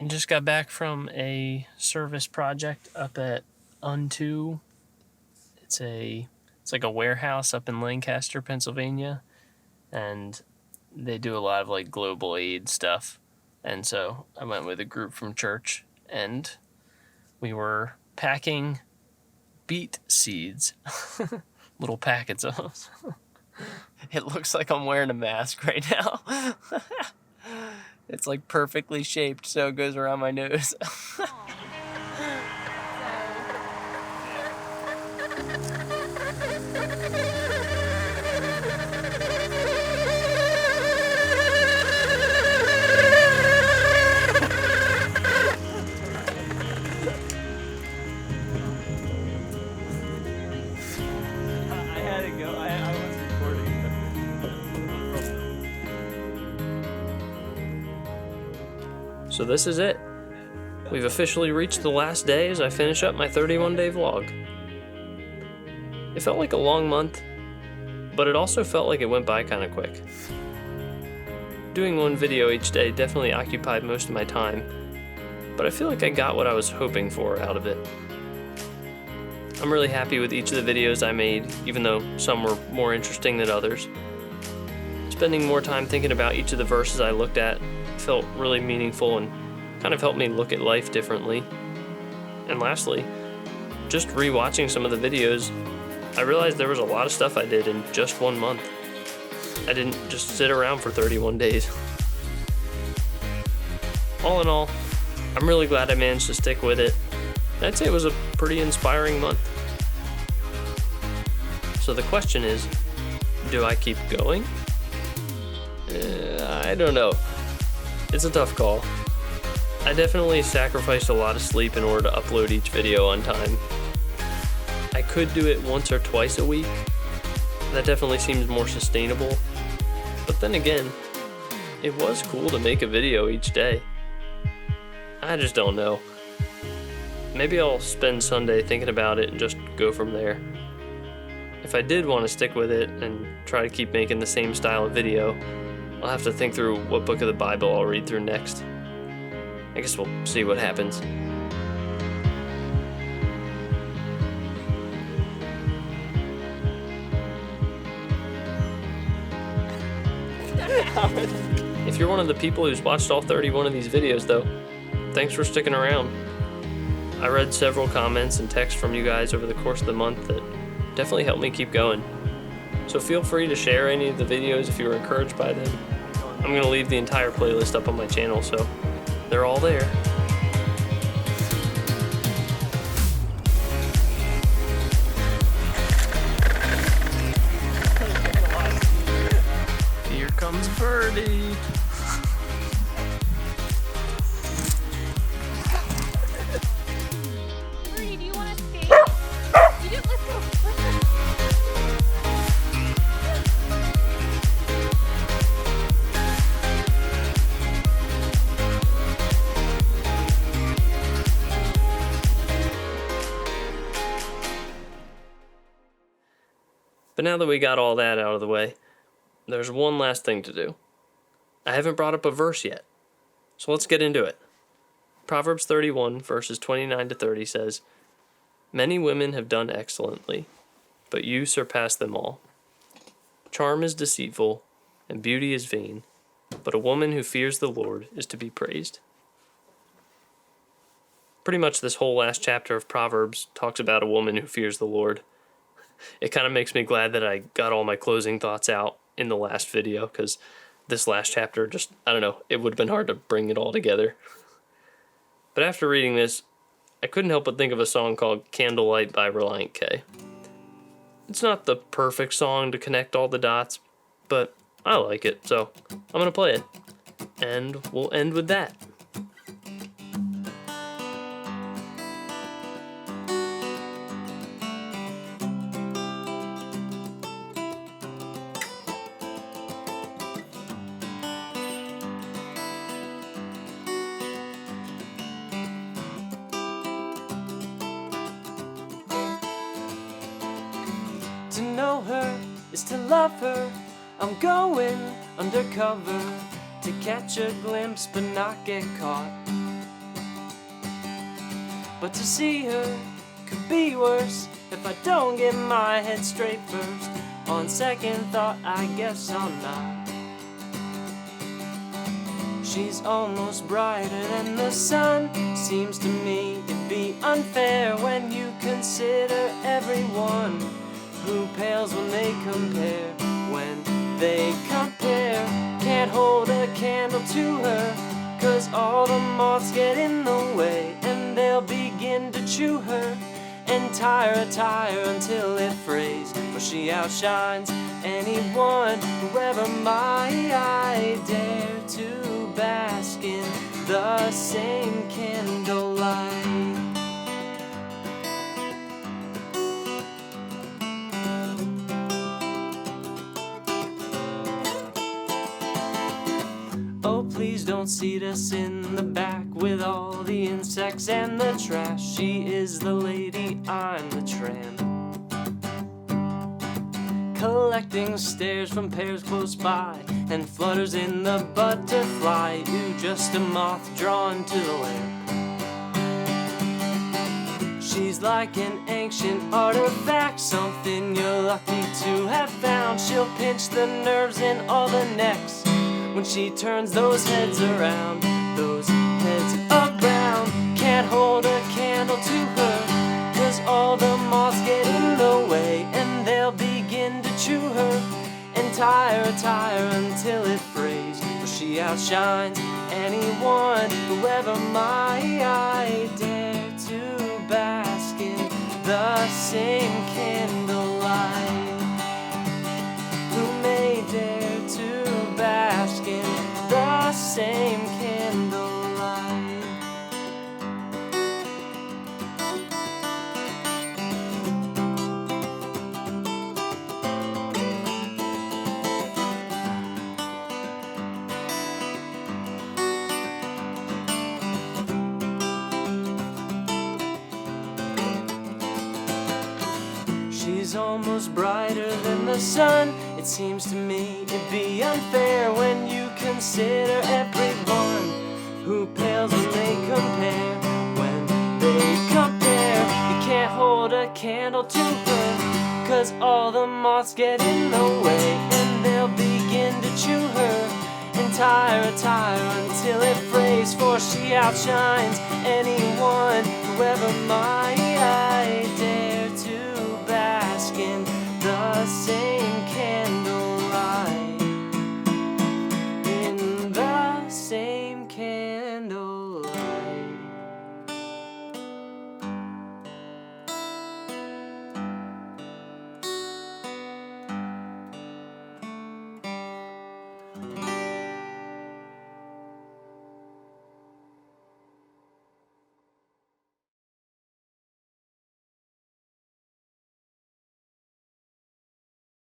Just got back from a service project up at Unto. It's like a warehouse up in Lancaster, Pennsylvania, and they do a lot of like global aid stuff. And so I went with a group from church, and we were packing beet seeds, little packets of them. It looks like I'm wearing a mask right now. It's like perfectly shaped, so it goes around my nose. I had to go. I was recording. So this is it. We've officially reached the last day as I finish up my 31-day vlog. It felt like a long month, but it also felt like it went by kind of quick. Doing one video each day definitely occupied most of my time, but I feel like I got what I was hoping for out of it. I'm really happy with each of the videos I made, even though some were more interesting than others. Spending more time thinking about each of the verses I looked at felt really meaningful and kind of helped me look at life differently. And lastly, just rewatching some of the videos, I realized there was a lot of stuff I did in just 1 month. I didn't just sit around for 31 days. All in all, I'm really glad I managed to stick with it. I'd say it was a pretty inspiring month. So the question is, do I keep going? I don't know. It's a tough call. I definitely sacrificed a lot of sleep in order to upload each video on time. I could do it once or twice a week. That definitely seems more sustainable. But then again, it was cool to make a video each day. I just don't know. Maybe I'll spend Sunday thinking about it and just go from there. If I did want to stick with it and try to keep making the same style of video, I'll have to think through what book of the Bible I'll read through next. I guess we'll see what happens. If you're one of the people who's watched all 31 of these videos though, thanks for sticking around. I read several comments and texts from you guys over the course of the month that definitely helped me keep going. So feel free to share any of the videos if you were encouraged by them. I'm going to leave the entire playlist up on my channel, so they're all there. Here comes Birdie. Birdie, do you want to skate? You do. Let's go. But now that we got all that out of the way, there's one last thing to do. I haven't brought up a verse yet, so let's get into it. Proverbs 31, verses 29 to 30 says, "Many women have done excellently, but you surpass them all. Charm is deceitful, and beauty is vain, but a woman who fears the Lord is to be praised." Pretty much this whole last chapter of Proverbs talks about a woman who fears the Lord. It kind of makes me glad that I got all my closing thoughts out in the last video, because this last chapter just, I don't know, it would have been hard to bring it all together. But after reading this, I couldn't help but think of a song called Candlelight by Reliant K. It's not the perfect song to connect all the dots, but I like it, so I'm going to play it. And we'll end with that. To know her is to love her. I'm going undercover to catch a glimpse but not get caught. But to see her could be worse if I don't get my head straight first. On second thought, I guess I'll not. She's almost brighter than the sun. Seems to me it'd be unfair when you consider everyone who pales when they compare. When they compare, can't hold a candle to her, 'cause all the moths get in the way, and they'll begin to chew her and tire until it frays. For she outshines anyone who ever might dare to bask in the same candlelight. Oh, please don't seat us in the back with all the insects and the trash. She is the lady, I'm the tramp, collecting stares from pairs close by, and flutters in the butterfly, you just a moth drawn to the lamp. She's like an ancient artifact, something you're lucky to have found. She'll pinch the nerves in all the necks when she turns those heads around, those heads around. Can't hold a candle to her, 'cause all the moths get in the way, and they'll begin to chew her and tire until it frays. For she outshines anyone who ever might dare to bask in the same candlelight. Who may dare to bask in the same candlelight. She's almost brighter than the sun. It seems to me it'd be unfair when you consider everyone who pales when they compare. When they compare, you can't hold a candle to her, 'cause all the moths get in the way, and they'll begin to chew her and tire until it frays. For she outshines anyone who ever might